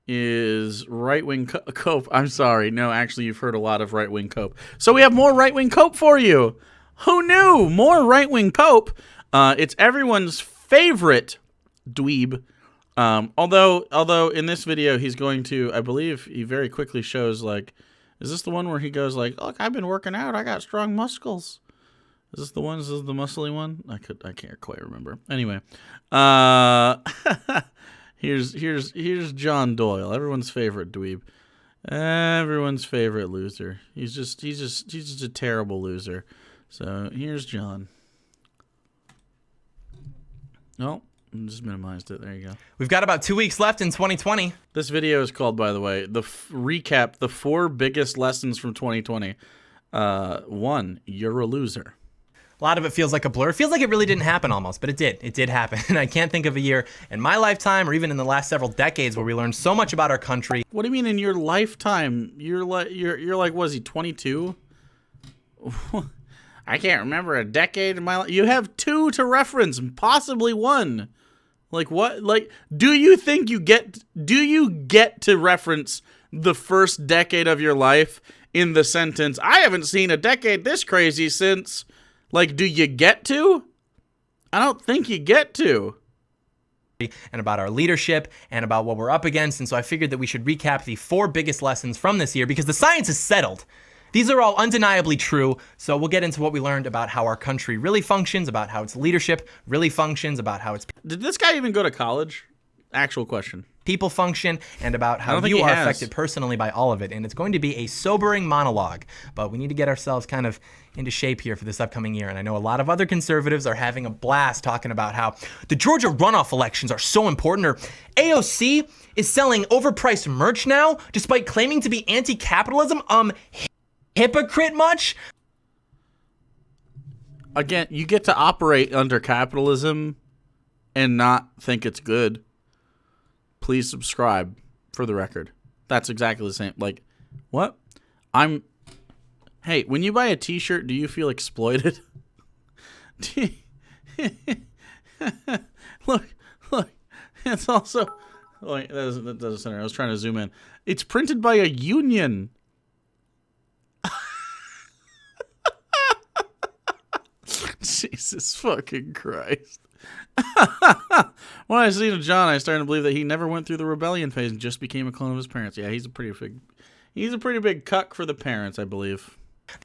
is right-wing cope. I'm sorry. No, actually, you've heard a lot of right-wing cope. So we have more right-wing cope for you. Who knew? More right-wing cope. It's everyone's favorite dweeb. Although in this video he's going to, I believe he very quickly shows, like, is this the one where he goes like, look, I've been working out, I got strong muscles. Is this the one? Is this the muscly one? I can't quite remember. Anyway, here's John Doyle, everyone's favorite dweeb, everyone's favorite loser. He's just a terrible loser. So here's John. No, I just minimized it. There you go. We've got about 2 weeks left in 2020. This video is called, by the way, recap the 4 biggest lessons from 2020. 1, you're a loser. A lot of it feels like a blur. It feels like it really didn't happen almost, but it did. It did happen. And I can't think of a year in my lifetime or even in the last several decades where we learned so much about our country. What do you mean in your lifetime? You're like, was he 22? I can't remember a decade in my life. You have 2 to reference, possibly 1. Like what? Like, do you get to reference the first decade of your life in the sentence, I haven't seen a decade this crazy since... Like, do you get to? I don't think you get to. And about our leadership and about what we're up against. And so I figured that we should recap the 4 biggest lessons from this year because the science is settled. These are all undeniably true. So we'll get into what we learned about how our country really functions, about how its leadership really functions, about how its... Did this guy even go to college? Actual question. People function, and about how you are affected personally by all of it. And it's going to be a sobering monologue, but we need to get ourselves kind of into shape here for this upcoming year. And I know a lot of other conservatives are having a blast talking about how the Georgia runoff elections are so important, or AOC is selling overpriced merch now despite claiming to be anti-capitalism. Hypocrite much? Again, you get to operate under capitalism and not think it's good. Please subscribe, for the record. That's exactly the same. Like, what? Hey, when you buy a t-shirt, do you feel exploited? Look. It's also... Oh, wait, that doesn't center. I was trying to zoom in. It's printed by a union. Jesus fucking Christ. When I see John, I started to believe that he never went through the rebellion phase and just became a clone of his parents. Yeah, he's a pretty big cuck for the parents, I believe.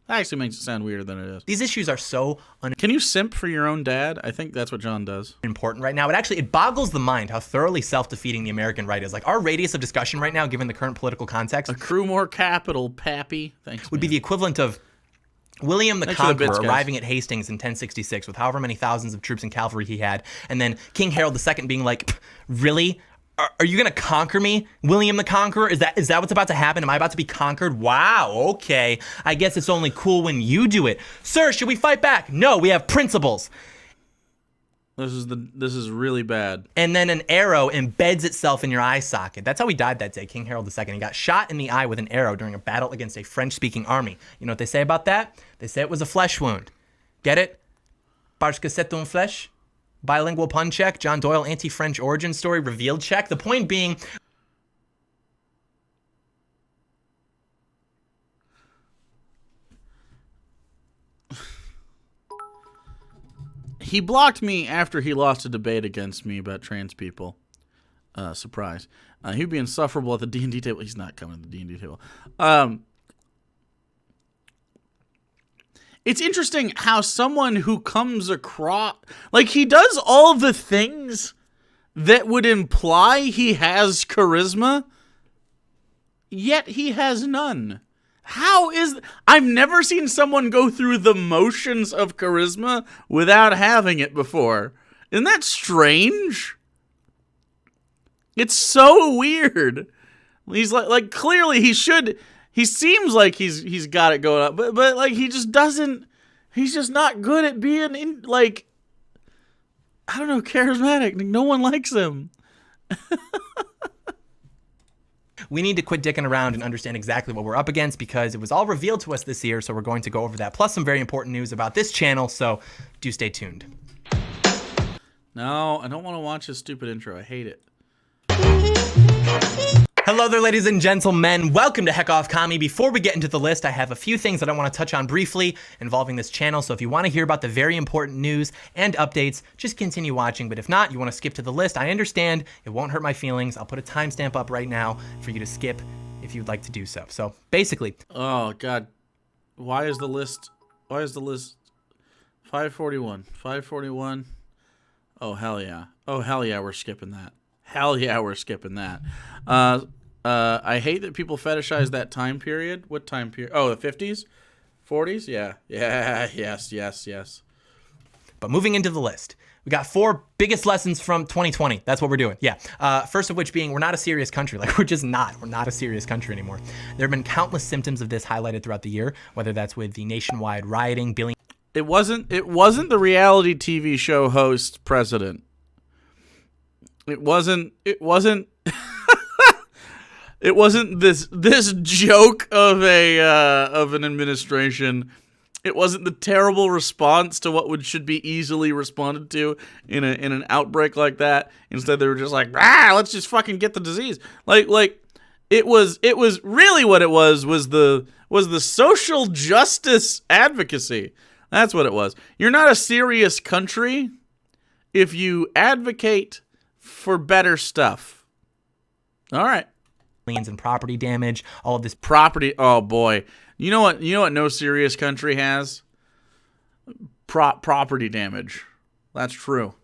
That actually makes it sound weirder than it is. These issues are so Can you simp for your own dad? I think that's what John does. Important right now. It boggles the mind how thoroughly self-defeating the American right is. Like, our radius of discussion right now, given the current political context, accrue more capital, Pappy. Thanks. Would be the equivalent of William the Conqueror arriving at Hastings in 1066 with however many thousands of troops and cavalry he had, and then King Harold II being like, really? Are you going to conquer me, William the Conqueror? Is that what's about to happen? Am I about to be conquered? Wow, okay. I guess it's only cool when you do it. Sir, should we fight back? No, we have principles. This is really bad. And then an arrow embeds itself in your eye socket. That's how he died that day, King Harold II. He got shot in the eye with an arrow during a battle against a French-speaking army. You know what they say about that? They say it was a flesh wound. Get it? Parce que c'est une flèche? Bilingual pun check. John Doyle anti-French origin story revealed check. The point being... He blocked me after he lost a debate against me about trans people. Surprise. He'd be insufferable at the D&D table. He's not coming to the D&D table. It's interesting how someone who comes across... Like, he does all the things that would imply he has charisma, yet he has none. How is... I've never seen someone go through the motions of charisma without having it before. Isn't that strange? It's so weird. He's like clearly he should... He seems like he's got it going up, but like he just doesn't. He's just not good at being like, I don't know, charismatic. No one likes him. We need to quit dicking around and understand exactly what we're up against because it was all revealed to us this year. So we're going to go over that, plus some very important news about this channel. So do stay tuned. No, I don't want to watch his stupid intro. I hate it. Hello there, ladies and gentlemen. Welcome to Heck Off Commie. Before we get into the list, I have a few things that I want to touch on briefly involving this channel. So if you want to hear about the very important news and updates, just continue watching. But if not, you want to skip to the list, I understand. It won't hurt my feelings. I'll put a timestamp up right now for you to skip if you'd like to do so. So basically. Oh, God. Why is the list 541? 541. Oh, hell yeah. Oh, hell yeah, we're skipping that. Hell yeah, we're skipping that. I hate that people fetishize that time period. What time period? Oh, the 50s? 40s? Yeah. Yeah, yes. But moving into the list, we got 4 biggest lessons from 2020. That's what we're doing. Yeah. First of which being, we're not a serious country. Like, we're just not. We're not a serious country anymore. There have been countless symptoms of this highlighted throughout the year, whether that's with the nationwide rioting, billion. It wasn't the reality TV show host president. It wasn't it wasn't this joke of an administration. It wasn't the terrible response to what should be easily responded to in an outbreak like that. Instead, they were just like, let's just fucking get the disease. Like it was really what it was the social justice advocacy. That's what it was. You're not a serious country if you advocate for better stuff. All right. Millions in property damage, all of this property. Oh boy. You know what no serious country has? Property damage. That's true.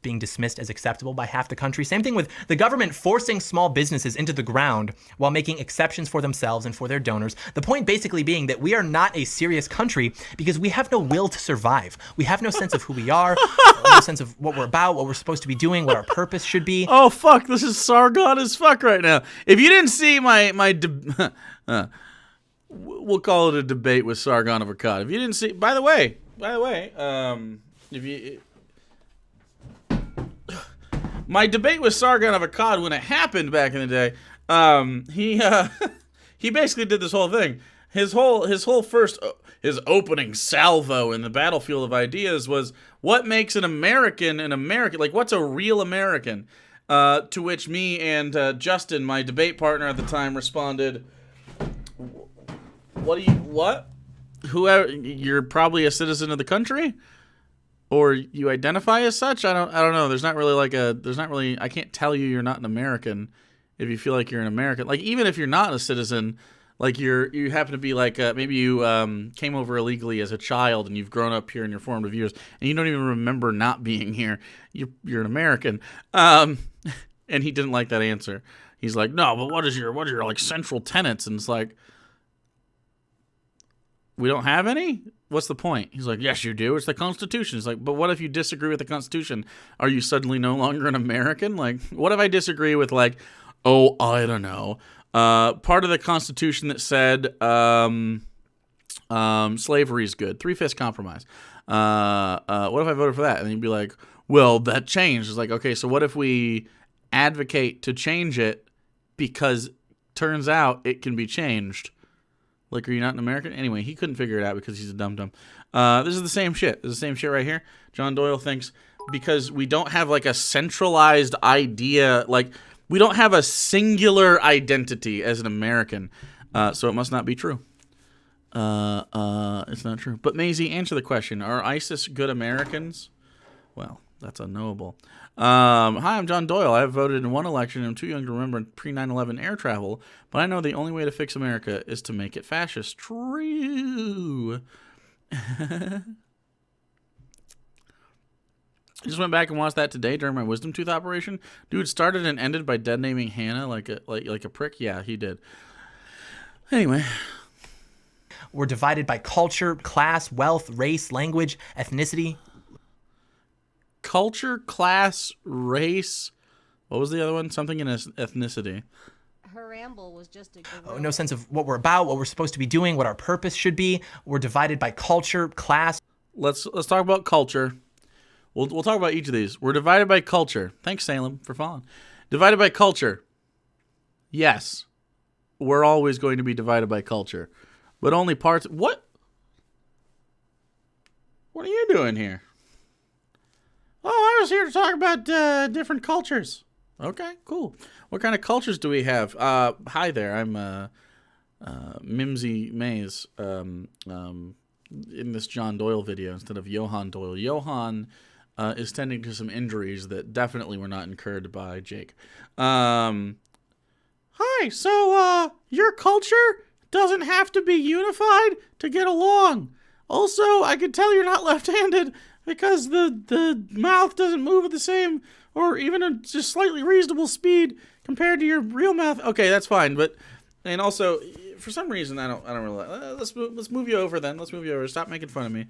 Being dismissed as acceptable by half the country. Same thing with the government forcing small businesses into the ground while making exceptions for themselves and for their donors. The point basically being that we are not a serious country because we have no will to survive. We have no sense of who we are, no sense of what we're about, what we're supposed to be doing, what our purpose should be. Oh, fuck. This is Sargon as fuck right now. If you didn't see we'll call it a debate with Sargon of Akkad. If you didn't see, by the way, if you... My debate with Sargon of Akkad, when it happened back in the day, he basically did this whole thing. His opening salvo in the battlefield of ideas was, what makes an American an American? Like, what's a real American? To which me and Justin, my debate partner at the time, responded, what? Whoever, you're probably a citizen of the country? Or you identify as such? I don't know. I can't tell you're not an American if you feel like you're an American. Like, even if you're not a citizen, like you happen to be like, maybe you came over illegally as a child and you've grown up here in your formative years and you don't even remember not being here. You're an American. And he didn't like that answer. He's like, no, but what are your like central tenets? And it's like, we don't have any? What's the point? He's like, yes, you do. It's the Constitution. It's like, but what if you disagree with the Constitution? Are you suddenly no longer an American? Like, what if I disagree with, like, oh, I don't know, part of the Constitution that said slavery is good, 3/5 compromise. What if I voted for that? And then you'd be like, well, that changed. It's like, okay, so what if we advocate to change it because turns out it can be changed? Like, are you not an American? Anyway, he couldn't figure it out because he's a dum-dum. This is the same shit. This is the same shit right here. John Doyle thinks because we don't have, like, a centralized idea, like, we don't have a singular identity as an American, so it must not be true. It's not true. But, Maisie, answer the question. Are ISIS good Americans? Well, that's unknowable. Hi, I'm John Doyle. I have voted in one election and I'm too young to remember pre-9/11 air travel, but I know the only way to fix America is to make it fascist. True. I just went back and watched that today during my wisdom tooth operation. Dude started and ended by dead naming Hannah like a prick. Yeah, he did. Anyway. We're divided by culture, class, wealth, race, language, ethnicity. Culture, class, race. What was the other one? Something in ethnicity. Her ramble was just a no sense of what we're about, what we're supposed to be doing, what our purpose should be. We're divided by culture, class. Let's talk about culture. We'll talk about each of these. We're divided by culture. Thanks, Salem, for following. Divided by culture. Yes, we're always going to be divided by culture, but only parts. What? What are you doing here? Oh, I was here to talk about different cultures. Okay, cool. What kind of cultures do we have? Hi there, I'm Mimsy Mays in this John Doyle video instead of Johan Doyle. Johan is tending to some injuries that definitely were not incurred by Jake. Hi, so your culture doesn't have to be unified to get along. Also, I can tell you're not left-handed because the mouth doesn't move at the same or even a just slightly reasonable speed compared to your real mouth. Okay, that's fine, but and also for some reason I don't really let's move you over then. Let's move you over. Stop making fun of me.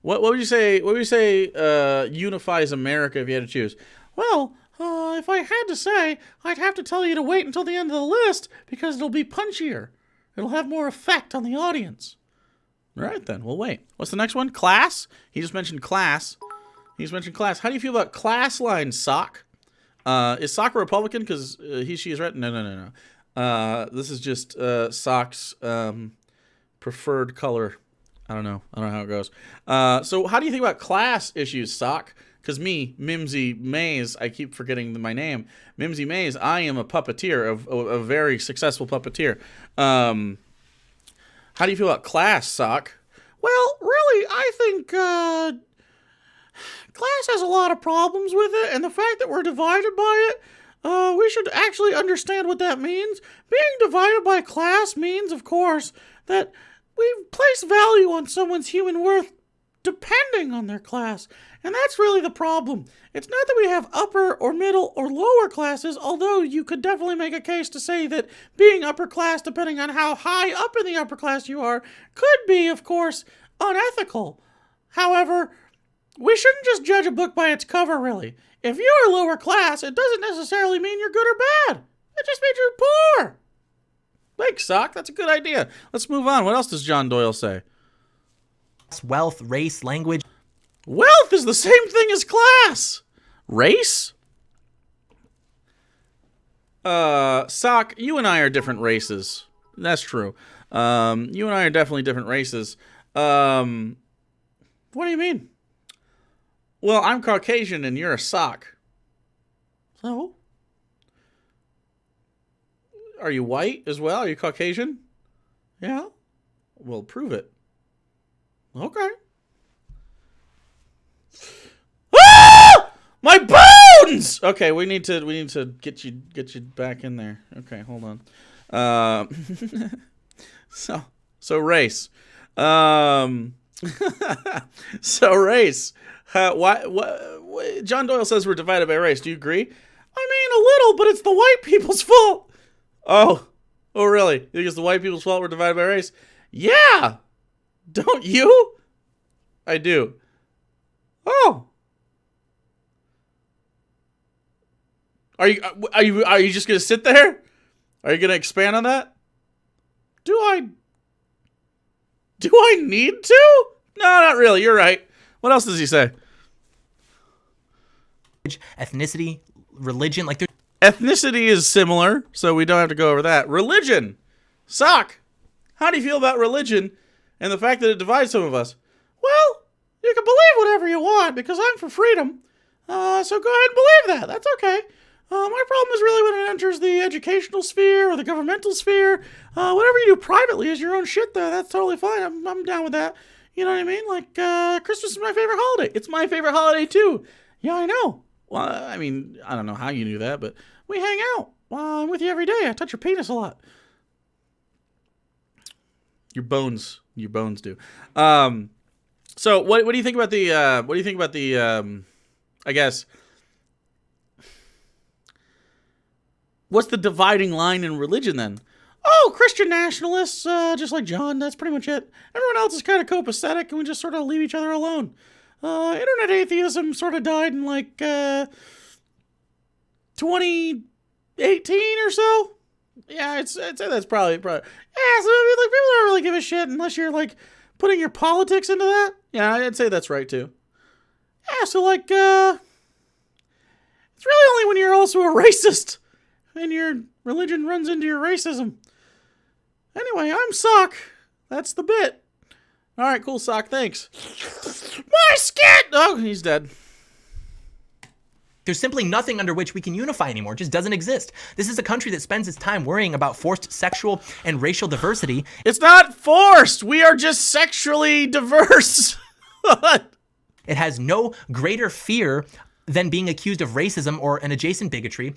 What would you say? What would you say unifies America if you had to choose? Well, if I had to say, I'd have to tell you to wait until the end of the list because it'll be punchier. It'll have more effect on the audience. All right, then. We'll wait. What's the next one? Class? He just mentioned class. How do you feel about class line, Sock? Is Sock a Republican? Because he, she is right. No. This is just Sock's preferred color. I don't know how it goes. So how do you think about class issues, Sock? Because me, Mimsy Mays, I keep forgetting my name. Mimsy Mays, I am a puppeteer, a very successful puppeteer. How do you feel about class, Sock? Well, really, I think class has a lot of problems with it, and the fact that we're divided by it, we should actually understand what that means. Being divided by class means, of course, that we place value on someone's human worth depending on their class. And that's really the problem. It's not that we have upper or middle or lower classes, although you could definitely make a case to say that being upper class, depending on how high up in the upper class you are, could be, of course, unethical. However, we shouldn't just judge a book by its cover, really. If you're lower class, it doesn't necessarily mean you're good or bad. It just means you're poor. Thanks, Sock. That's a good idea. Let's move on. What else does John Doyle say? Wealth, race, language. Wealth is the same thing as class. Race? Sock, you and I are different races. That's true. You and I are definitely different races. What do you mean? Well, I'm Caucasian and you're a Sock. So? Are you white as well? Are you Caucasian? Yeah? Well, prove it. Okay. Ah! My bones! Okay, we need to get you back in there. Okay, hold on. So race. So race. Why John Doyle says we're divided by race. Do you agree? I mean, a little, but it's the white people's fault. Oh, really? You think it's the white people's fault we're divided by race? Yeah. Don't you? I do. Oh. Are you just gonna sit there? Are you gonna expand on that? Do I need to? No, not really. You're right. What else does he say? Ethnicity, religion, like ethnicity is similar, so we don't have to go over that. Religion. Sock. How do you feel about religion and the fact that it divides some of us? Well, you can believe whatever you want because I'm for freedom. So go ahead and believe that. That's okay. My problem is really when it enters the educational sphere or the governmental sphere. Whatever you do privately is your own shit, though. That's totally fine. I'm down with that. You know what I mean? Like, Christmas is my favorite holiday. It's my favorite holiday, too. Yeah, I know. Well, I mean, I don't know how you knew that, but we hang out. I'm with you every day. I touch your penis a lot. Your bones do. So what do you think about the, I guess, what's the dividing line in religion then? Oh, Christian nationalists, just like John, that's pretty much it. Everyone else is kind of copacetic and we just sort of leave each other alone. Internet atheism sort of died in like 2018 or so. Yeah, I'd say that's probably. Yeah, so I mean, like people don't really give a shit unless you're like putting your politics into that. Yeah, I'd say that's right too. Yeah, so like it's really only when you're also a racist and your religion runs into your racism. Anyway, I'm Sock. That's the bit. All right, cool, Sock. Thanks. My skin! Oh, he's dead. There's simply nothing under which we can unify anymore. It just doesn't exist. This is a country that spends its time worrying about forced sexual and racial diversity. It's not forced. We are just sexually diverse. It has no greater fear than being accused of racism or an adjacent bigotry.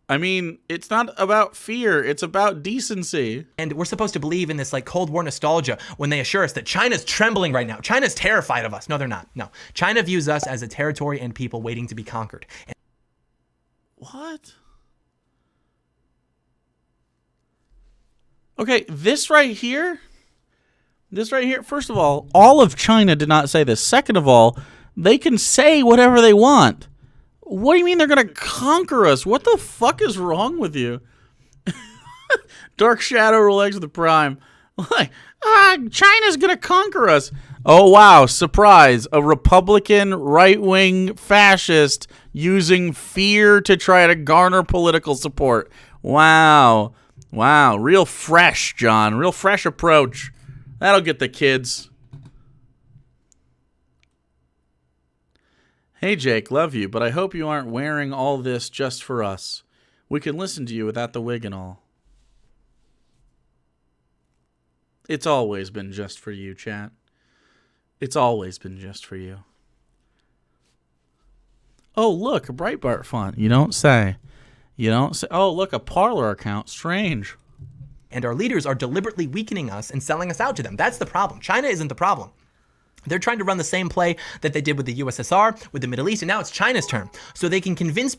I mean, it's not about fear. It's about decency. And we're supposed to believe in this like Cold War nostalgia when they assure us that China's trembling right now. China's terrified of us. No, they're not. No. China views us as a territory and people waiting to be conquered. What? Okay, this right here, first of all of China did not say this. Second of all, they can say whatever they want. What do you mean they're going to conquer us? What the fuck is wrong with you? Dark Shadow Rolex the Prime. Like, China's going to conquer us. Oh, wow. Surprise. A Republican right-wing fascist using fear to try to garner political support. Wow. Wow. Real fresh, John. Real fresh approach. That'll get the kids. Hey, Jake, love you, but I hope you aren't wearing all this just for us. We can listen to you without the wig and all. It's always been just for you, chat. It's always been just for you. Oh, look, a Breitbart font. You don't say. You don't say. Oh, look, a Parler account. Strange. And our leaders are deliberately weakening us and selling us out to them. That's the problem. China isn't the problem. They're trying to run the same play that they did with the USSR, with the Middle East, and now it's China's turn. So they can convince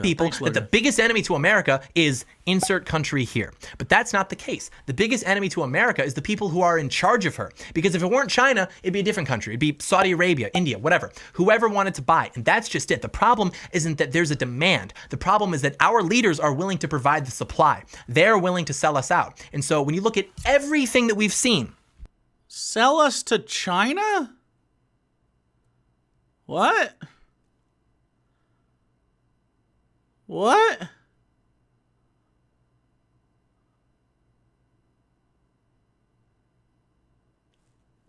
people that the biggest enemy to America is insert country here. But that's not the case. The biggest enemy to America is the people who are in charge of her. Because if it weren't China, it'd be a different country. It'd be Saudi Arabia, India, whatever. Whoever wanted to buy. And that's just it. The problem isn't that there's a demand. The problem is that our leaders are willing to provide the supply. They're willing to sell us out. And so when you look at everything that we've seen, sell us to China? What? What?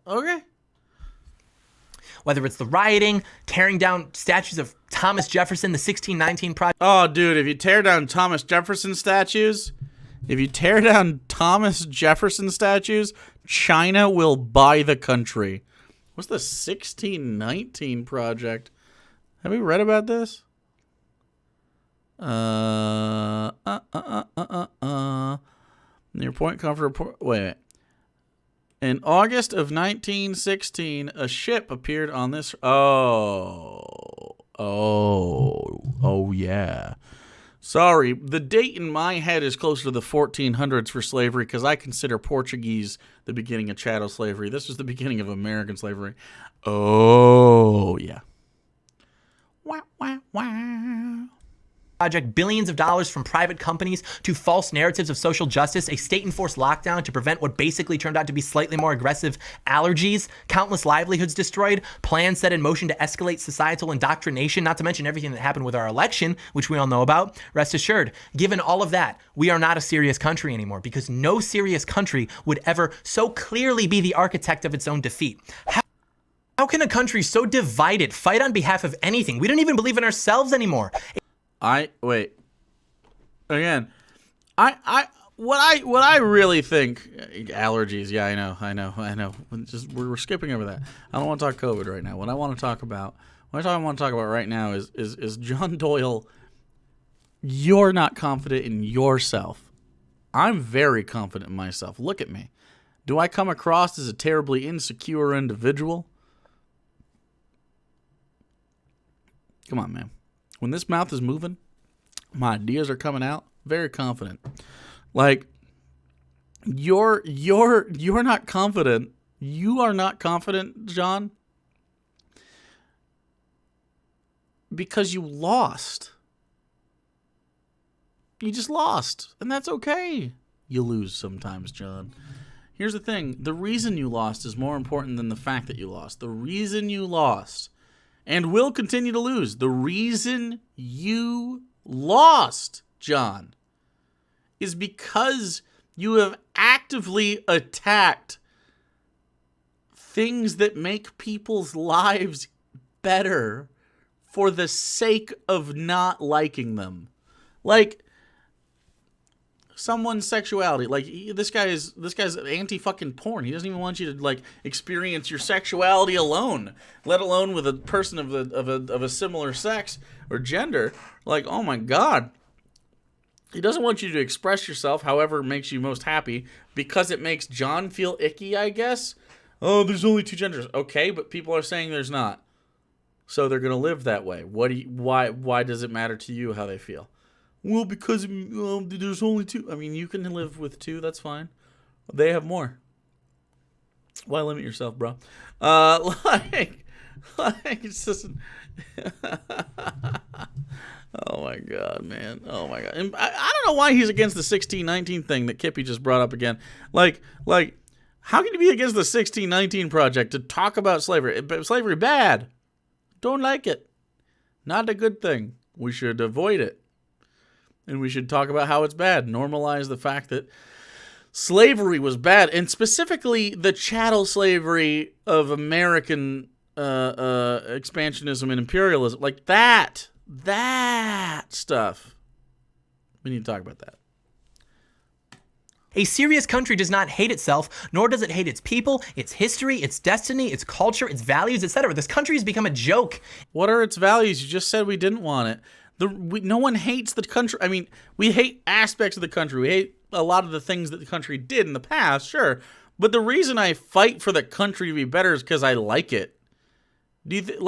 Okay. Whether it's the rioting, tearing down statues of Thomas Jefferson, the 1619 Project. Oh, dude, if you tear down Thomas Jefferson statues, China will buy the country. What's the 1619 Project? Have we read about this? Near Point Comfort report. Wait. In August of 1916, a ship appeared on this. Oh, yeah. Sorry, the date in my head is closer to the 1400s for slavery because I consider Portuguese the beginning of chattel slavery. This was the beginning of American slavery. Oh, yeah. Wah, wah, wah. Project, billions of dollars from private companies to false narratives of social justice, a state-enforced lockdown to prevent what basically turned out to be slightly more aggressive allergies, countless livelihoods destroyed, plans set in motion to escalate societal indoctrination, not to mention everything that happened with our election, which we all know about. Rest assured, given all of that, we are not a serious country anymore because no serious country would ever so clearly be the architect of its own defeat. How can a country so divided fight on behalf of anything? We don't even believe in ourselves anymore. Wait. Again, what I really think, allergies. Yeah, I know. Just we're skipping over that. I don't want to talk COVID right now. What I want to talk about right now is John Doyle. You're not confident in yourself. I'm very confident in myself. Look at me. Do I come across as a terribly insecure individual? Come on, man. When this mouth is moving, my ideas are coming out. Very confident. Like, you're not confident. You are not confident, John, because you lost. You just lost, and that's okay. You lose sometimes, John. Here's the thing. The reason you lost is more important than the fact that you lost. The reason you lost and will continue to lose. The reason you lost, John, is because you have actively attacked things that make people's lives better for the sake of not liking them. Like, someone's sexuality. Like, this guy's anti-fucking porn. He doesn't even want you to, like, experience your sexuality alone, let alone with a person of a similar sex or gender. Like, oh my God. He doesn't want you to express yourself however makes you most happy because it makes John feel icky, I guess. Oh, there's only two genders. Okay, but people are saying there's not. So they're going to live that way. Why does it matter to you how they feel? Well, because there's only two. I mean, you can live with two. That's fine. They have more. Why limit yourself, bro? Like it's just... Oh my God, man. Oh my God. And I don't know why he's against the 1619 thing that Kippy just brought up again. Like, how can you be against the 1619 project to talk about slavery? Slavery bad. Don't like it. Not a good thing. We should avoid it. And we should talk about how it's bad. Normalize the fact that slavery was bad. And specifically the chattel slavery of American expansionism and imperialism. Like that stuff. We need to talk about that. A serious country does not hate itself, nor does it hate its people, its history, its destiny, its culture, its values, etc. This country has become a joke. What are its values? You just said we didn't want it. No one hates the country. I mean, we hate aspects of the country. We hate a lot of the things that the country did in the past, sure. But the reason I fight for the country to be better is because I like it. Do you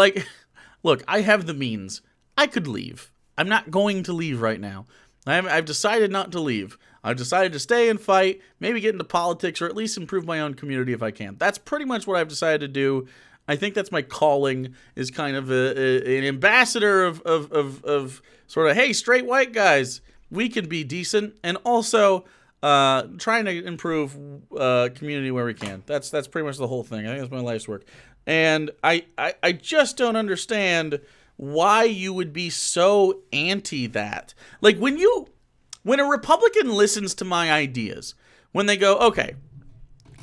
look, I have the means. I could leave. I'm not going to leave right now. I've decided not to leave. I've decided to stay and fight, maybe get into politics, or at least improve my own community if I can. That's pretty much what I've decided to do. I think that's my calling, is kind of an ambassador of sort of, hey, straight white guys, we can be decent, and also trying to improve community where we can. That's pretty much the whole thing. I think that's my life's work. And I just don't understand why you would be so anti that. Like, when a Republican listens to my ideas, when they go, okay,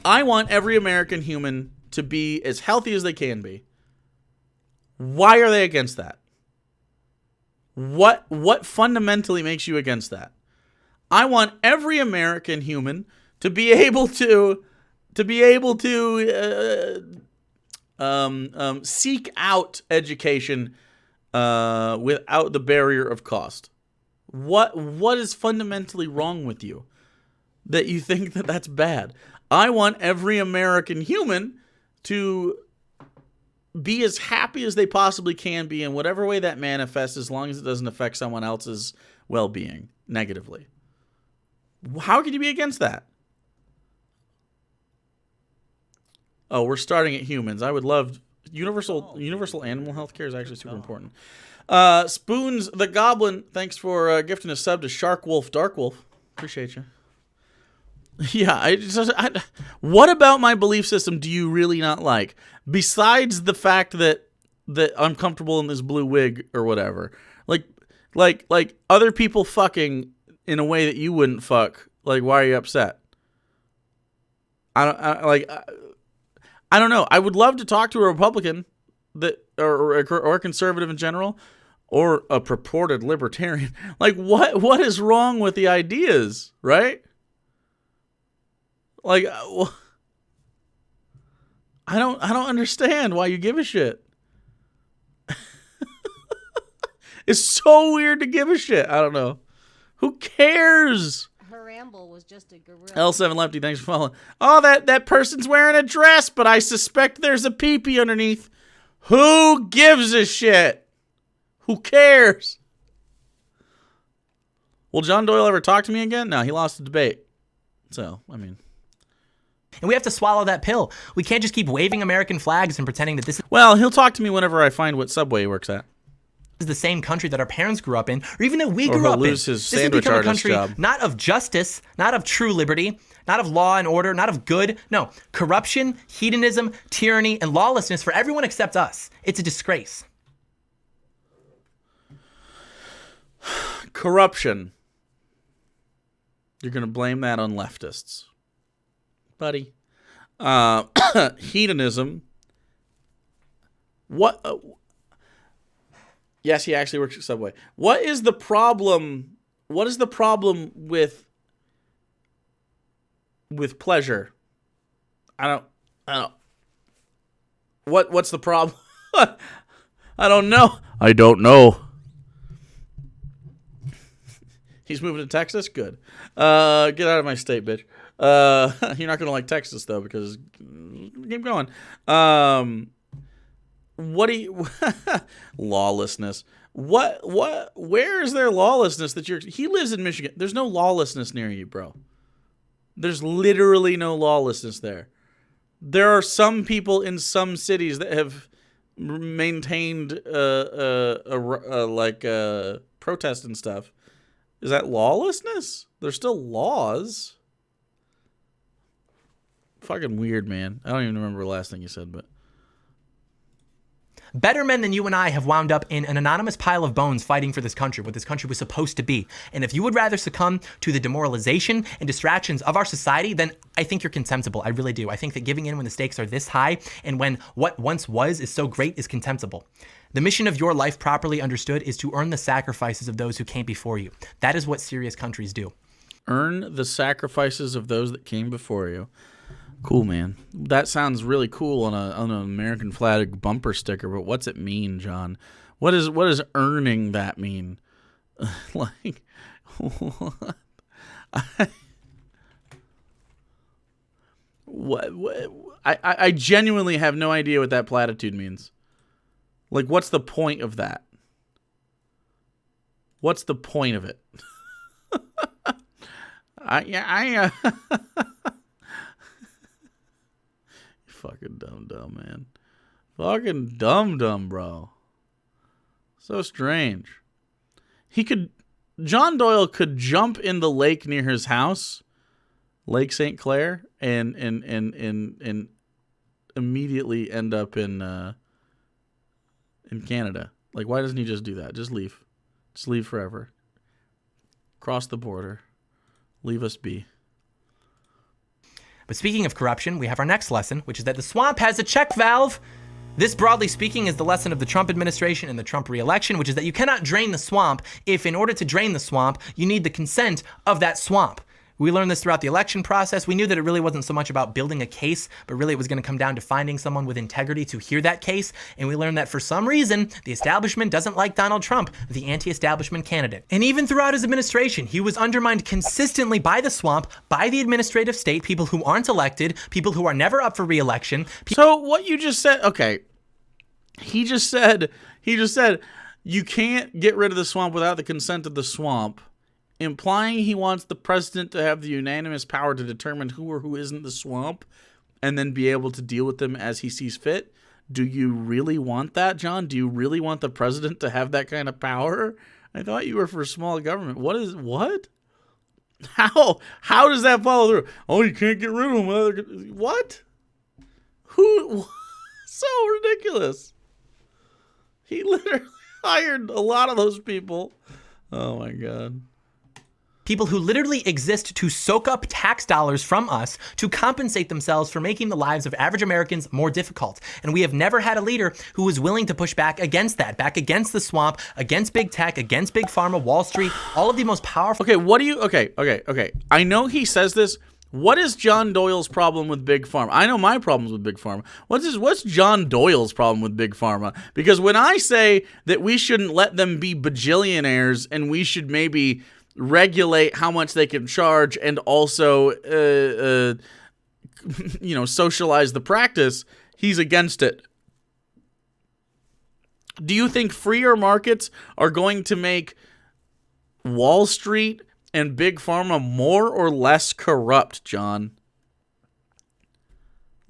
I want every American human to be as healthy as they can be, why are they against that? What fundamentally makes you against that? I want every American human to be able to seek out education without the barrier of cost. What is fundamentally wrong with you that you think that that's bad? I want every American human to be as happy as they possibly can be in whatever way that manifests, as long as it doesn't affect someone else's well-being negatively. How could you be against that? Oh, we're starting at humans. I would love universal animal health care is actually super important. Spoons the Goblin, thanks for gifting a sub to Shark Wolf Dark Wolf. Appreciate you. Yeah, what about my belief system do you really not like? Besides the fact that I'm comfortable in this blue wig or whatever. Like other people fucking in a way that you wouldn't fuck. Like, why are you upset? I don't know. I would love to talk to a Republican or a conservative in general, or a purported libertarian. Like, what is wrong with the ideas, right? Like, I don't understand why you give a shit. It's so weird to give a shit. I don't know. Who cares? Her ramble was just a gorilla. L7 Lefty, thanks for following. Oh, that person's wearing a dress, but I suspect there's a pee-pee underneath. Who gives a shit? Who cares? Will John Doyle ever talk to me again? No, he lost the debate. So, I mean... And we have to swallow that pill. We can't just keep waving American flags and pretending that this Well, he'll talk to me whenever I find what Subway he works at. is the same country that our parents grew up in, or even that we grew up in. Lose his this has sandwich become a artist country job. not of justice, not of true liberty, not of law and order, not of good. No, corruption, hedonism, tyranny, and lawlessness for everyone except us. It's a disgrace. Corruption. You're going to blame that on leftists. Buddy. Hedonism. What? Yes, he actually works at Subway. What is the problem? What is the problem with pleasure? I don't. What's the problem? I don't know. I don't know. He's moving to Texas? Good. Get out of my state, bitch. You're not going to like Texas, though, because... Keep going. What do you... lawlessness. Where is there lawlessness that you're... He lives in Michigan. There's no lawlessness near you, bro. There's literally no lawlessness there. There are some people in some cities that have maintained protest and stuff. Is that lawlessness? There's still laws. Fucking weird, man. I don't even remember the last thing you said, but... Better men than you and I have wound up in an anonymous pile of bones fighting for this country, what this country was supposed to be. And if you would rather succumb to the demoralization and distractions of our society, then I think you're contemptible. I really do. I think that giving in when the stakes are this high and when what once was is so great is contemptible. The mission of your life, properly understood, is to earn the sacrifices of those who came before you. That is what serious countries do. Earn the sacrifices of those that came before you. Cool, man. That sounds really cool on an American flag bumper sticker, but what's it mean, John? What does earning that mean? Like, what? I genuinely have no idea what that platitude means. Like, what's the point of that? What's the point of it? Fucking dumb, man. Fucking dumb, bro. So strange. John Doyle could jump in the lake near his house, Lake St. Clair, and immediately end up in Canada. Like, why doesn't he just do that? Just leave. Just leave forever. Cross the border. Leave us be. But speaking of corruption, we have our next lesson, which is that the swamp has a check valve. This, broadly speaking, is the lesson of the Trump administration and the Trump re-election, which is that you cannot drain the swamp if, in order to drain the swamp, you need the consent of that swamp. We learned this throughout the election process. We knew that it really wasn't so much about building a case, but really it was going to come down to finding someone with integrity to hear that case. And we learned that for some reason, the establishment doesn't like Donald Trump, the anti-establishment candidate. And even throughout his administration, he was undermined consistently by the swamp, by the administrative state, people who aren't elected, people who are never up for re-election. So what you just said, okay. He just said, you can't get rid of the swamp without the consent of the swamp. Implying he wants the president to have the unanimous power to determine who or who isn't the swamp and then be able to deal with them as he sees fit. Do you really want that, John? Do you really want the president to have that kind of power? I thought you were for small government. What? How does that follow through? Oh, you can't get rid of them. What? Who? So ridiculous. He literally hired a lot of those people. Oh, my God. People who literally exist to soak up tax dollars from us to compensate themselves for making the lives of average Americans more difficult. And we have never had a leader who was willing to push back against that, back against the swamp, against big tech, against big pharma, Wall Street, all of the most powerful. Okay. I know he says this. What is John Doyle's problem with Big Pharma? I know my problems with Big Pharma. What's John Doyle's problem with Big Pharma? Because when I say that we shouldn't let them be bajillionaires and we should maybe regulate how much they can charge and also, socialize the practice, he's against it. Do you think freer markets are going to make Wall Street and Big Pharma more or less corrupt, John?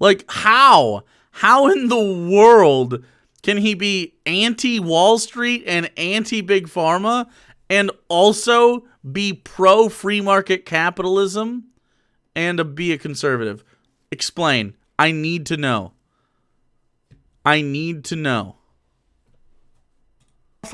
Like, how? How in the world can he be anti-Wall Street and anti-Big Pharma and also be pro-free market capitalism and be a conservative? Explain. I need to know.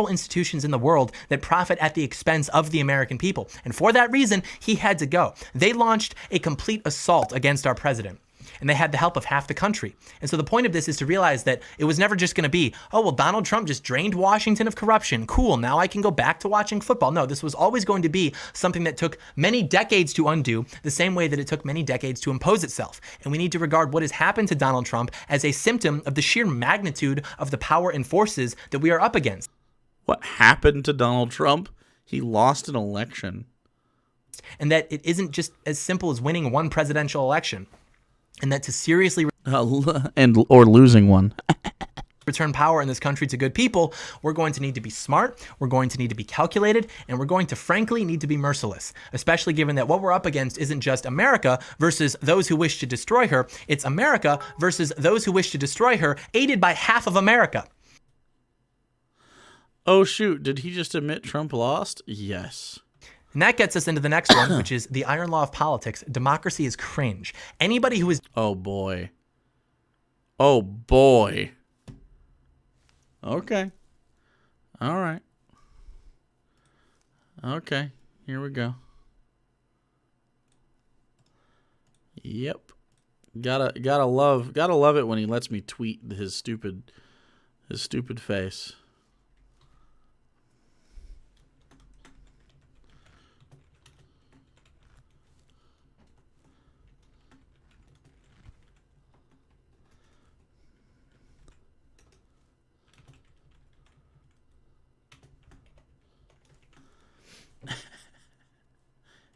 Institutions in the world that profit at the expense of the American people. And for that reason, he had to go. They launched a complete assault against our president. and they had the help of half the country. And so the point of this is to realize that it was never just going to be, oh, well, Donald Trump just drained Washington of corruption. Cool, now I can go back to watching football. No, this was always going to be something that took many decades to undo, the same way that it took many decades to impose itself. And we need to regard what has happened to Donald Trump as a symptom of the sheer magnitude of the power and forces that we are up against. What happened to Donald Trump? He lost an election. And that it isn't just as simple as winning one presidential election. And that to seriously or losing one. return power in this country to good people, we're going to need to be smart, we're going to need to be calculated, and we're going to frankly need to be merciless, especially given that what we're up against isn't just America versus those who wish to destroy her, it's America versus those who wish to destroy her, aided by half of America. Oh shoot, did he just admit Trump lost? Yes. And that gets us into the next one, which is the iron law of politics. Democracy is cringe. Anybody who is... Oh boy. Oh boy. Okay. All right. Okay. Here we go. Yep. Gotta love it when he lets me tweet his stupid face.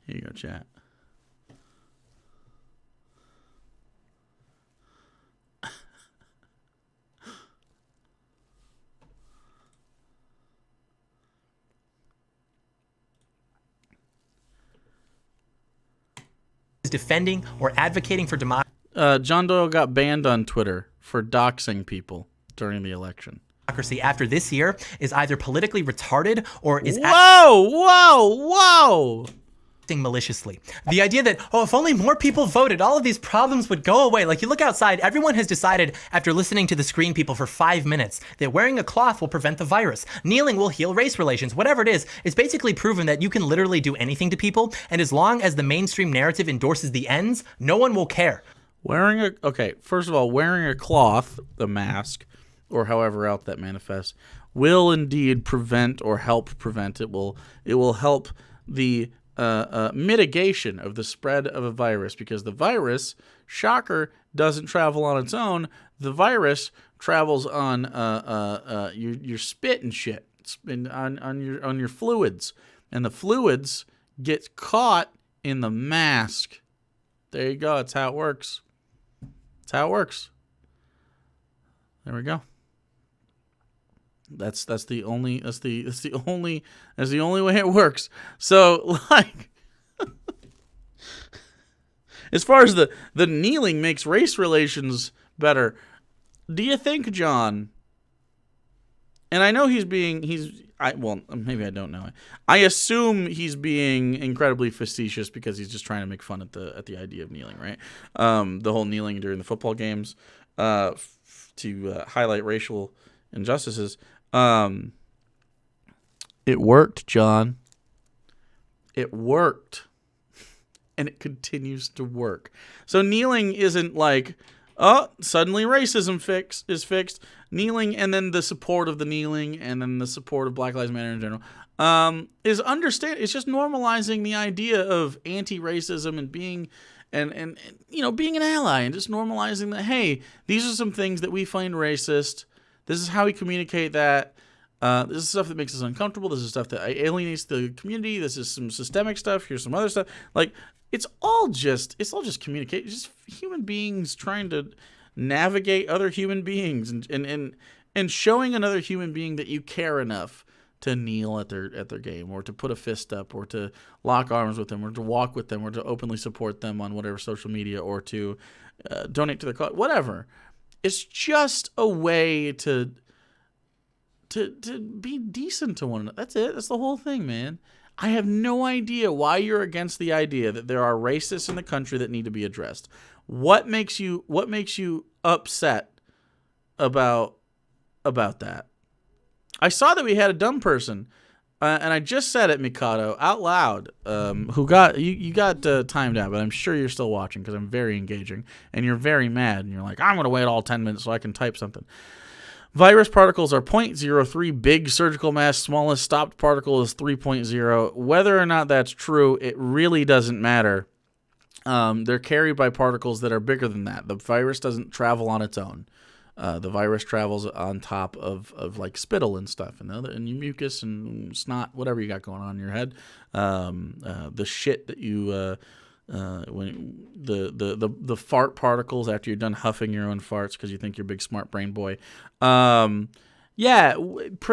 Here you go, chat. defending or advocating for democracy. John Doyle got banned on Twitter for doxing people during the election. After this year is either politically retarded or is whoa acting maliciously. The idea that, oh, if only more people voted, all of these problems would go away. Like, you look outside, everyone has decided after listening to the screen people for 5 minutes that wearing a cloth will prevent the virus. Kneeling will heal race relations. Whatever it is, it's basically proven that you can literally do anything to people, and as long as the mainstream narrative endorses the ends, no one will care. First of all, wearing a cloth, the mask, or however else that manifests, will indeed prevent or help prevent. It will help the mitigation of the spread of a virus, because the virus, shocker, doesn't travel on its own. The virus travels on your spit and shit, on your fluids, and the fluids get caught in the mask. There you go. That's how it works. There we go. That's the only way it works. So, like, as far as the kneeling makes race relations better, do you think, John? And I know maybe I don't know. I assume he's being incredibly facetious because he's just trying to make fun at the idea of kneeling, right? The whole kneeling during the football games to highlight racial injustices. It worked, John. It worked. And it continues to work. So kneeling isn't like, oh, suddenly racism is fixed. Kneeling, and then the support of the kneeling, and then the support of Black Lives Matter in general, it's just normalizing the idea of anti-racism and being and being an ally, and just normalizing that, hey, these are some things that we find racist. This is how we communicate that. This is stuff that makes us uncomfortable. This is stuff that alienates the community. This is some systemic stuff. Here's some other stuff. Like, it's all just communicate. It's just human beings trying to navigate other human beings and showing another human being that you care enough to kneel at their game, or to put a fist up, or to lock arms with them, or to walk with them, or to openly support them on whatever social media, or to donate to their cause, whatever. It's just a way to be decent to one another. That's it. That's the whole thing, man. I have no idea why you're against the idea that there are racists in the country that need to be addressed. What makes you upset about that? I saw that we had a dumb person and I just said it, Mikado, out loud. Who got you got timed out, but I'm sure you're still watching because I'm very engaging, and you're very mad, and you're like, I'm gonna wait all 10 minutes so I can type something. Virus particles are 0.03 big surgical mass. Smallest stopped particle is 3.0. Whether or not that's true, it really doesn't matter. They're carried by particles that are bigger than that. The virus doesn't travel on its own. The virus travels on top of like spittle and stuff, and your mucus and snot, whatever you got going on in your head. The shit that you when the fart particles after you're done huffing your own farts because you think you're a big smart brain boy. Pretty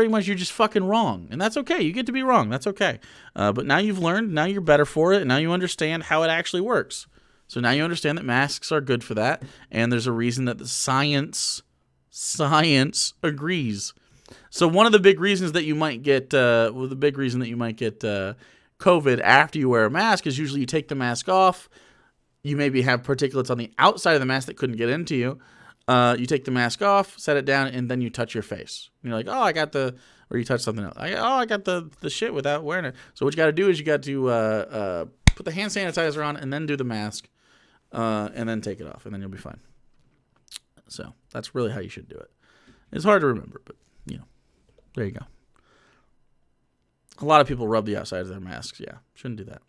much you're just fucking wrong, and that's okay. You get to be wrong. That's okay. But now you've learned. Now you're better for it. And now you understand how it actually works. So now you understand that masks are good for that, and there's a reason that the science agrees. So one of the big reasons that you might get, COVID after you wear a mask is usually you take the mask off. You maybe have particulates on the outside of the mask that couldn't get into you. You take the mask off, set it down, and then you touch your face. And you're like, or you touch something else. I got the shit without wearing it. So what you got to do is you got to put the hand sanitizer on and then do the mask, and then take it off, and then you'll be fine. So that's really how you should do it. It's hard to remember, but there you go. A lot of people rub the outside of their masks. Yeah, shouldn't do that.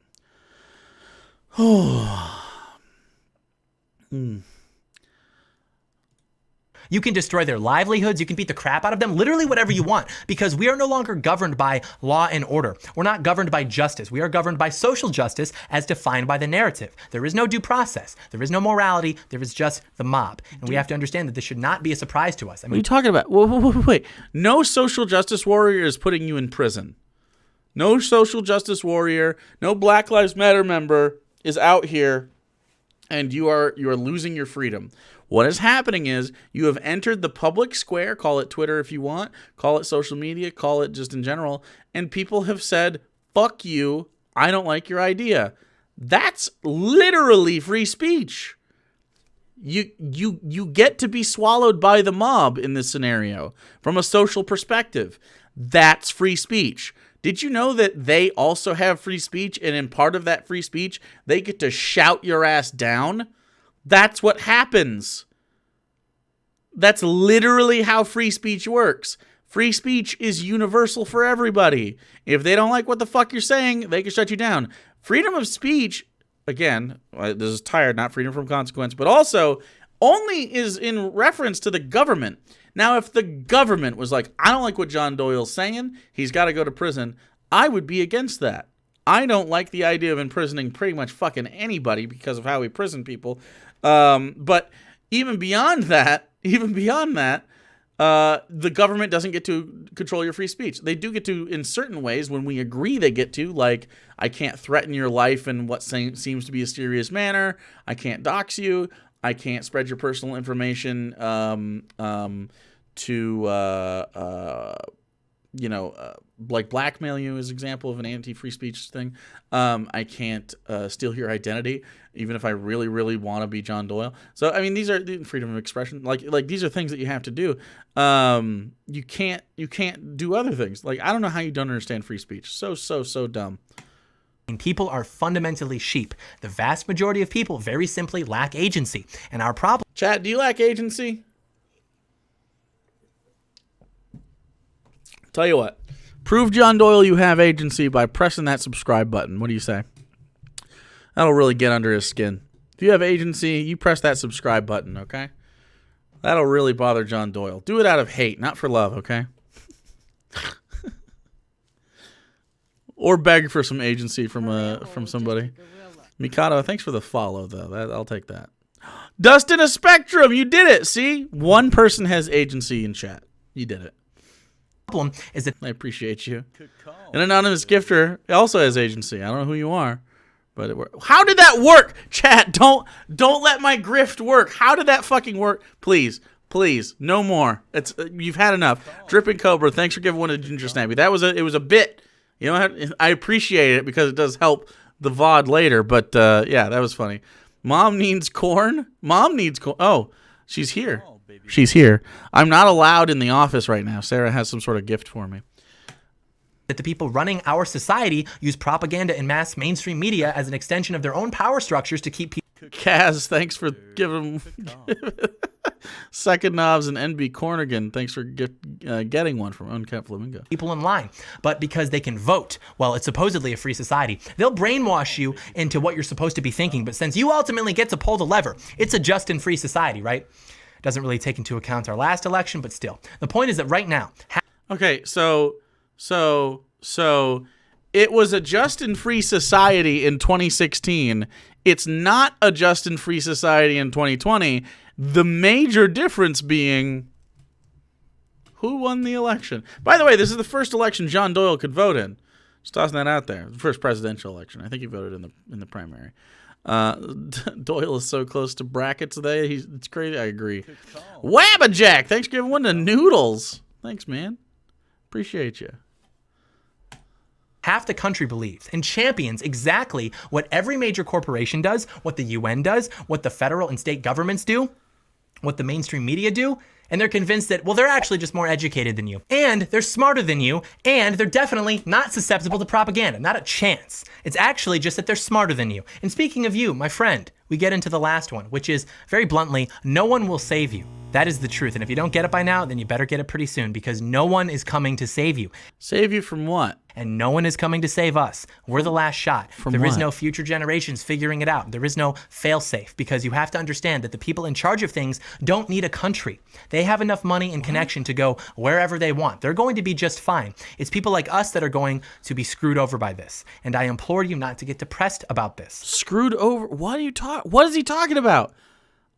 You can destroy their livelihoods. You can beat the crap out of them. Literally whatever you want, because we are no longer governed by law and order. We're not governed by justice. We are governed by social justice as defined by the narrative. There is no due process. There is no morality. There is just the mob. And we have to understand that this should not be a surprise to us. What are you talking about? Wait. No social justice warrior is putting you in prison. No social justice warrior, no Black Lives Matter member is out here, and you are losing your freedom. What is happening is you have entered the public square, call it Twitter if you want, call it social media, call it just in general, and people have said, fuck you, I don't like your idea. That's literally free speech. You get to be swallowed by the mob in this scenario from a social perspective. That's free speech. Did you know that they also have free speech, and in part of that free speech, they get to shout your ass down? That's what happens. That's literally how free speech works. Free speech is universal for everybody. If they don't like what the fuck you're saying, they can shut you down. Freedom of speech, again, this is tired, not freedom from consequence, but also only is in reference to the government. Now, if the government was like, I don't like what John Doyle's saying, he's got to go to prison, I would be against that. I don't like the idea of imprisoning pretty much fucking anybody because of how we prison people. But even beyond that, the government doesn't get to control your free speech. They do get to in certain ways when we agree they get to, like, I can't threaten your life in what seems to be a serious manner. I can't dox you. I can't spread your personal information like blackmail you is an example of an anti-free speech thing. I can't steal your identity, even if I really, really want to be John Doyle. So, I mean, these are freedom of expression. Like these are things that you have to do. You can't do other things. Like, I don't know how you don't understand free speech. So dumb. People are fundamentally sheep. The vast majority of people very simply lack agency. And our problem... Chat, do you lack agency? Tell you what. Prove John Doyle you have agency by pressing that subscribe button. What do you say? That'll really get under his skin. If you have agency, you press that subscribe button, okay? That'll really bother John Doyle. Do it out of hate, not for love, okay? Or beg for some agency from somebody. Mikado, thanks for the follow, though. I'll take that. Dust in a spectrum. You did it. See? One person has agency in chat. You did it. Problem is that I appreciate you. An anonymous gifter also has agency. I don't know who you are, but it worked. How did that work? Chat, don't let my grift work. How did that fucking work? Please, no more. You've had enough. Dripping Cobra, thanks for giving one to Ginger Snappy. It was a bit. You know, I appreciate it because it does help the VOD later. But yeah, that was funny. Mom needs corn. Oh, she's here. She's here. I'm not allowed in the office right now. Sarah has some sort of gift for me. that the people running our society use propaganda and mass mainstream media as an extension of their own power structures to keep people. Kaz, thanks for giving Second Knobs and NB Cornigan. Thanks for getting one from Uncapped Flamingo. People in line, but because they can vote, well, it's supposedly a free society, they'll brainwash you into what you're supposed to be thinking. But since you ultimately get to pull the lever, it's a just and free society, right? Doesn't really take into account our last election, but still. The point is that right now. Okay, so it was a just and free society in 2016. It's not a just and free society in 2020. The major difference being who won the election. By the way, this is the first election John Doyle could vote in. Just tossing that out there. The first presidential election. I think he voted in the primary. Doyle is so close to brackets today. It's crazy. I agree. Wabbajack, thanks for giving one to Noodles. Thanks, man. Appreciate you. Half the country believes and champions exactly what every major corporation does, what the UN does, what the federal and state governments do, what the mainstream media do, and they're convinced that, well, they're actually just more educated than you, and they're smarter than you, and they're definitely not susceptible to propaganda, not a chance. It's actually just that they're smarter than you. And speaking of you, my friend, we get into the last one, which is, very bluntly, no one will save you. That is the truth, and if you don't get it by now, then you better get it pretty soon, because no one is coming to save you. Save you from what? And no one is coming to save us. We're the last shot. There is no future generations figuring it out. There is no fail-safe, because you have to understand that the people in charge of things don't need a country. They have enough money and connection to go wherever they want. They're going to be just fine. It's people like us that are going to be screwed over by this. And I implore you not to get depressed about this. Screwed over? What is he talking about?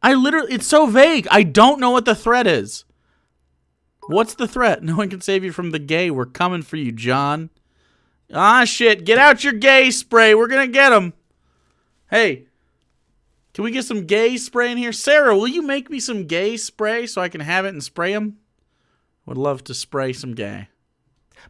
It's so vague. I don't know what the threat is. What's the threat? No one can save you from the gay. We're coming for you, John. Ah, shit. Get out your gay spray. We're going to get him. Hey, can we get some gay spray in here? Sarah, will you make me some gay spray so I can have it and spray them? Would love to spray some gay.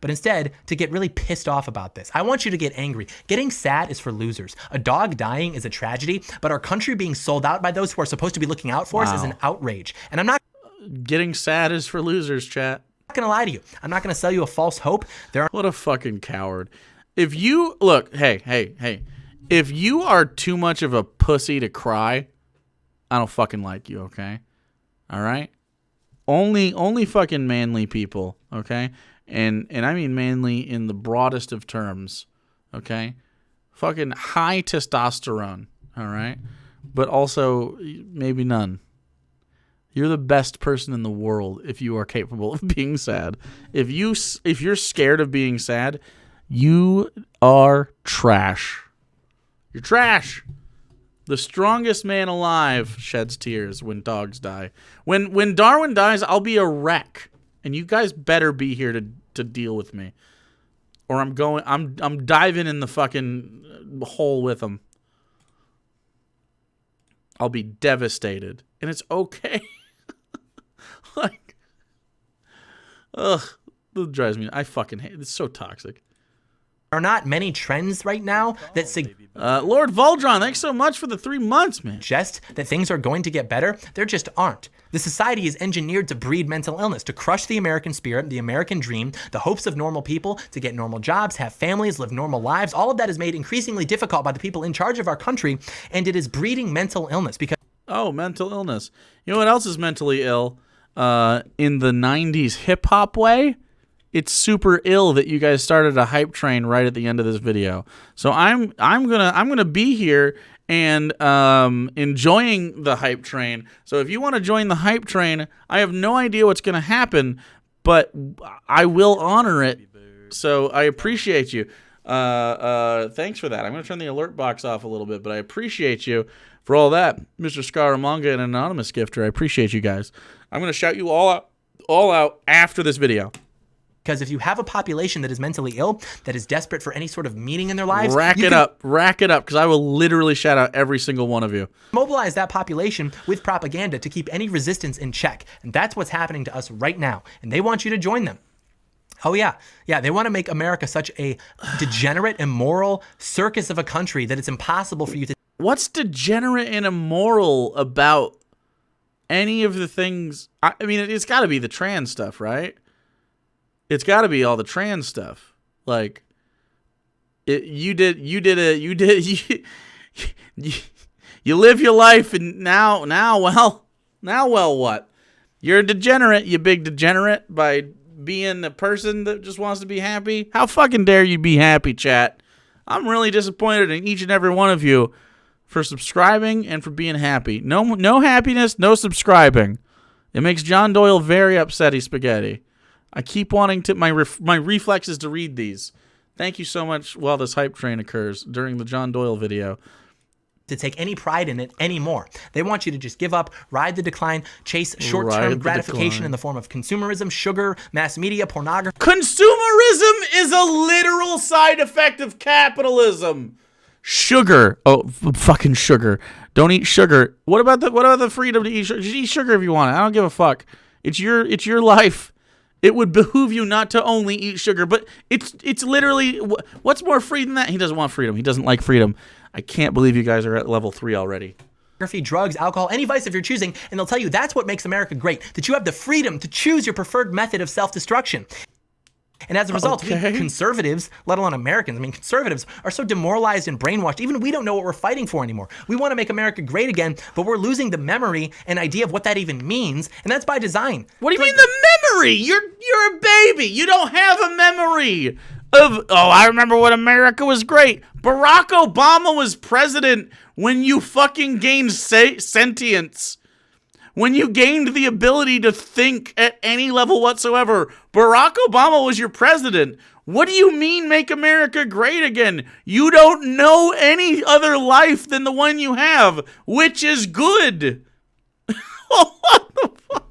But instead, to get really pissed off about this. I want you to get angry. Getting sad is for losers. A dog dying is a tragedy, but our country being sold out by those who are supposed to be looking out for us is an outrage. And I'm not... Getting sad is for losers, chat. I'm not gonna lie to you. I'm not gonna sell you a false hope. What a fucking coward. If you... Look, hey. If you are too much of a pussy to cry, I don't fucking like you, okay? All right? Only fucking manly people, okay? And I mean manly in the broadest of terms, okay? Fucking high testosterone, all right? But also maybe none. You're the best person in the world if you are capable of being sad. If you're scared of being sad, you are trash. You're trash. The strongest man alive sheds tears when dogs die. When Darwin dies, I'll be a wreck. And you guys better be here to deal with me. Or I'm diving in the fucking hole with him. I'll be devastated. And it's okay. Like, ugh, it drives me. I fucking hate it. It's so toxic. Are not many trends right now that Lord Voldron, thanks so much for the 3 months, man. Suggest that things are going to get better. There just aren't. The society is engineered to breed mental illness, to crush the American spirit, the American dream, the hopes of normal people, to get normal jobs, have families, live normal lives. All of that is made increasingly difficult by the people in charge of our country, and it is breeding mental illness because... Oh, mental illness. You know what else is mentally ill? In the 90s hip-hop way? It's super ill that you guys started a hype train right at the end of this video. So I'm gonna be here and enjoying the hype train. So if you want to join the hype train, I have no idea what's gonna happen, but I will honor it. So I appreciate you. Thanks for that. I'm gonna turn the alert box off a little bit, but I appreciate you for all that, Mr. Scaramanga and Anonymous Gifter. I appreciate you guys. I'm gonna shout you all out after this video. Because if you have a population that is mentally ill, that is desperate for any sort of meaning in their lives... Rack it up, because I will literally shout out every single one of you. Mobilize that population with propaganda to keep any resistance in check. And that's what's happening to us right now. And they want you to join them. Oh, yeah. Yeah, they want to make America such a degenerate, immoral circus of a country that it's impossible for you to... What's degenerate and immoral about any of the things... I mean, it's got to be the trans stuff, right? It's got to be all the trans stuff. Like, you live your life, and now, what? You're a degenerate, you big degenerate, by being a person that just wants to be happy. How fucking dare you be happy, chat? I'm really disappointed in each and every one of you for subscribing and for being happy. No happiness, no subscribing. It makes John Doyle very upsetty spaghetti. I keep wanting to, my reflexes to read these. Thank you so much while this hype train occurs during the John Doyle video. To take any pride in it anymore. They want you to just give up, ride the decline, chase short-term gratification in the form of consumerism, sugar, mass media, pornography. Consumerism is a literal side effect of capitalism. Sugar. Oh, fucking sugar. Don't eat sugar. What about the freedom to eat sugar? Just eat sugar if you want it. I don't give a fuck. It's your life. It would behoove you not to only eat sugar, but it's literally, what's more free than that? He doesn't want freedom. He doesn't like freedom. I can't believe you guys are at level 3 already. Drugs, alcohol, any vice of your choosing, and they'll tell you that's what makes America great, that you have the freedom to choose your preferred method of self-destruction. And as a result, we conservatives, let alone Americans, conservatives are so demoralized and brainwashed, even we don't know what we're fighting for anymore. We want to make America great again, but we're losing the memory and idea of what that even means, and that's by design. What do you mean the memory? You're a baby. You don't have a memory of, I remember when America was great. Barack Obama was president when you fucking gained sentience. When you gained the ability to think at any level whatsoever. Barack Obama was your president. What do you mean make America great again? You don't know any other life than the one you have, which is good. What the fuck?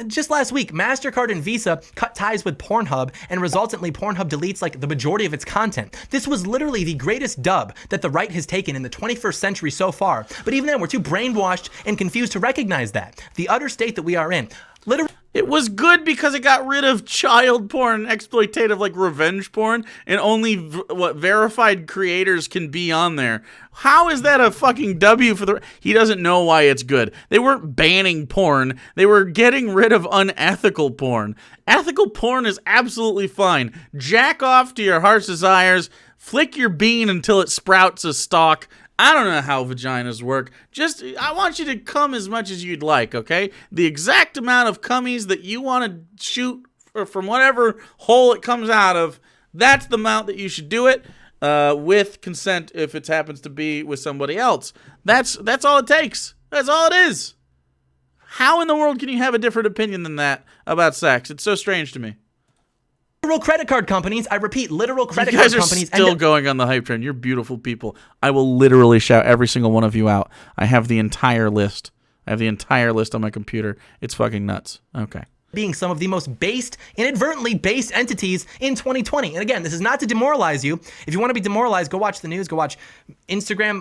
Just last week, Mastercard and Visa cut ties with Pornhub, and resultantly Pornhub deletes like the majority of its content. This was literally the greatest dub that the right has taken in the 21st century so far. But even then, we're too brainwashed and confused to recognize that. The utter state that we are in. Literally. It was good because it got rid of child porn, exploitative like revenge porn, and only verified creators can be on there. How is that a fucking W for the... He doesn't know why it's good. They weren't banning porn. They were getting rid of unethical porn. Ethical porn is absolutely fine. Jack off to your heart's desires. Flick your bean until it sprouts a stalk. I don't know how vaginas work. I want you to cum as much as you'd like, okay? The exact amount of cummies that you want to shoot from whatever hole it comes out of, that's the amount that you should do it with consent if it happens to be with somebody else. That's all it takes. That's all it is. How in the world can you have a different opinion than that about sex? It's so strange to me. Literal credit card companies, I repeat, literal credit card companies. You guys are still going on the hype train. You're beautiful people. I will literally shout every single one of you out. I have the entire list. I have the entire list on my computer. It's fucking nuts. Okay. Being some of the most inadvertently based entities in 2020. And again, this is not to demoralize you. If you want to be demoralized, go watch the news, go watch Instagram,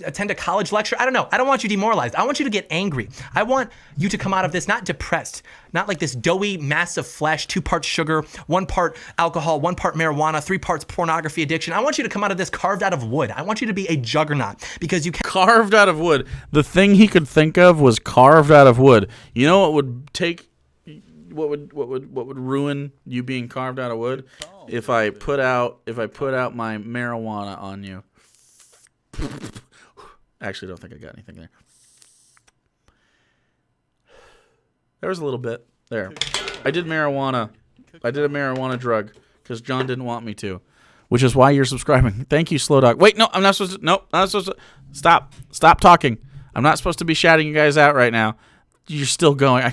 attend a college lecture. I don't know. I don't want you demoralized. I want you to get angry. I want you to come out of this not depressed, not like this doughy mass of flesh, 2 parts sugar, 1 part alcohol, 1 part marijuana, 3 parts pornography addiction. I want you to come out of this carved out of wood. I want you to be a juggernaut because you can. Carved out of wood. The thing he could think of was carved out of wood. You know what would take... What would ruin you being carved out of wood? If I put out my marijuana on you. Actually, don't think I got anything there. There was a little bit there. I did marijuana. I did a marijuana drug because John didn't want me to, which is why you're subscribing. Thank you, Slow Dog. Wait, no, I'm not supposed to. Nope, I'm not supposed to. Stop talking. I'm not supposed to be shouting you guys out right now. You're still going.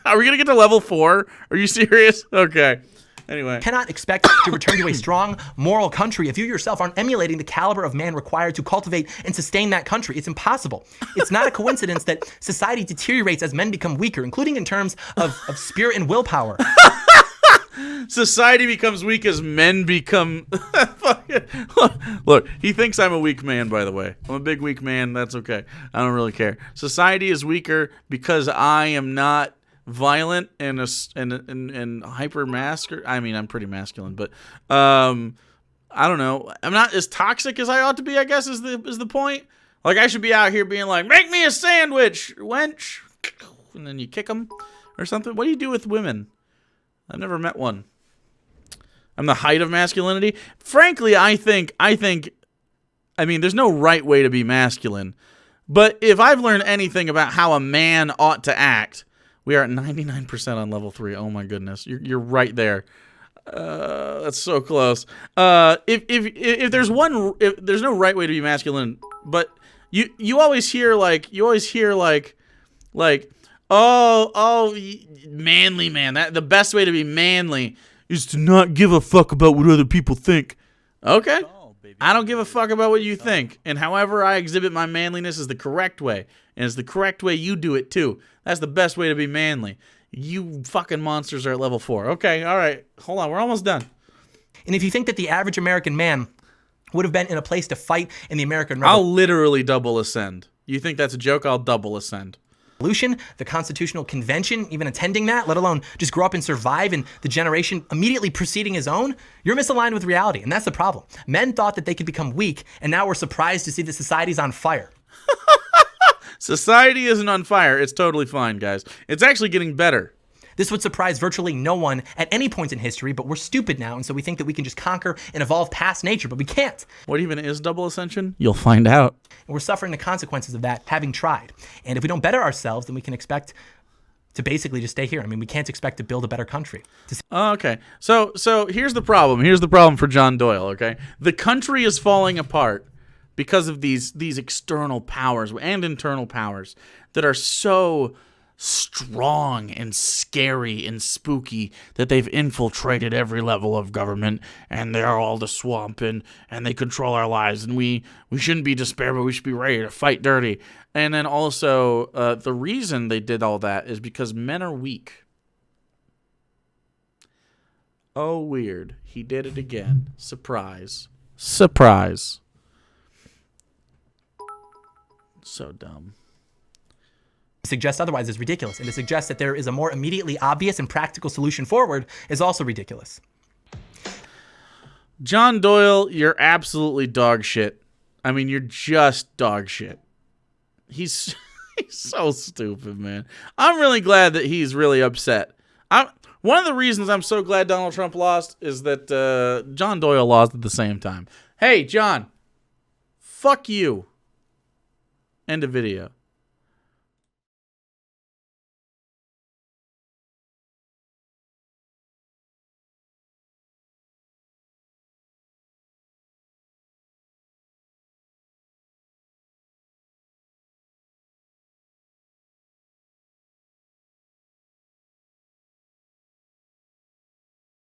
Are we going to get to level 4? Are you serious? Okay. Anyway. Cannot expect to return to a strong moral country if you yourself aren't emulating the caliber of man required to cultivate and sustain that country. It's impossible. It's not a coincidence that society deteriorates as men become weaker, including in terms of spirit and willpower. Society becomes weak as men become... Look, he thinks I'm a weak man, by the way. I'm a big weak man. That's okay. I don't really care. Society is weaker because I am not violent and hyper masculine. I mean, I'm pretty masculine, but I don't know. I'm not as toxic as I ought to be, I guess is the point. Like, I should be out here being like, make me a sandwich, wench. And then you kick them or something. What do you do with women? I've never met one. I'm the height of masculinity. Frankly, I mean, there's no right way to be masculine. But if I've learned anything about how a man ought to act, we are at 99% on level 3. Oh my goodness. You're right there. That's so close. If there's no right way to be masculine, but you always hear like manly man. That the best way to be manly is to not give a fuck about what other people think. Okay. I don't give a fuck about what you think. And however I exhibit my manliness is the correct way. And it's the correct way you do it too. That's the best way to be manly. You fucking monsters are at level 4. Okay, all right. Hold on, we're almost done. And if you think that the average American man would have been in a place to fight in the American Revolution, I'll literally double ascend. You think that's a joke? I'll double ascend. The Constitutional Convention, even attending that, let alone just grow up and survive in the generation immediately preceding his own, you're misaligned with reality, and that's the problem. Men thought that they could become weak, and now we're surprised to see that society's on fire. Society isn't on fire. It's totally fine, guys. It's actually getting better. This would surprise virtually no one at any point in history, but we're stupid now, and so we think that we can just conquer and evolve past nature, but we can't. What even is double ascension? You'll find out. And we're suffering the consequences of that, having tried. And if we don't better ourselves, then we can expect to basically just stay here. I mean, we can't expect to build a better country. Okay. So here's the problem. Here's the problem for John Doyle, okay? The country is falling apart because of these external powers and internal powers that are so strong and scary and spooky that they've infiltrated every level of government, and they're all the swamp, and they control our lives, and we shouldn't be despair, but we should be ready to fight dirty. And then also the reason they did all that is because men are weak. Oh, weird. He did it again. Surprise. Surprise. So dumb. Suggest otherwise is ridiculous, and to suggest that there is a more immediately obvious and practical solution forward is also ridiculous. John Doyle, you're absolutely dog shit. I mean, you're just dog shit. He's so stupid, man. I'm really glad that he's really upset. One of the reasons I'm so glad Donald Trump lost is that John Doyle lost at the same time. Hey, John, fuck you. End of video.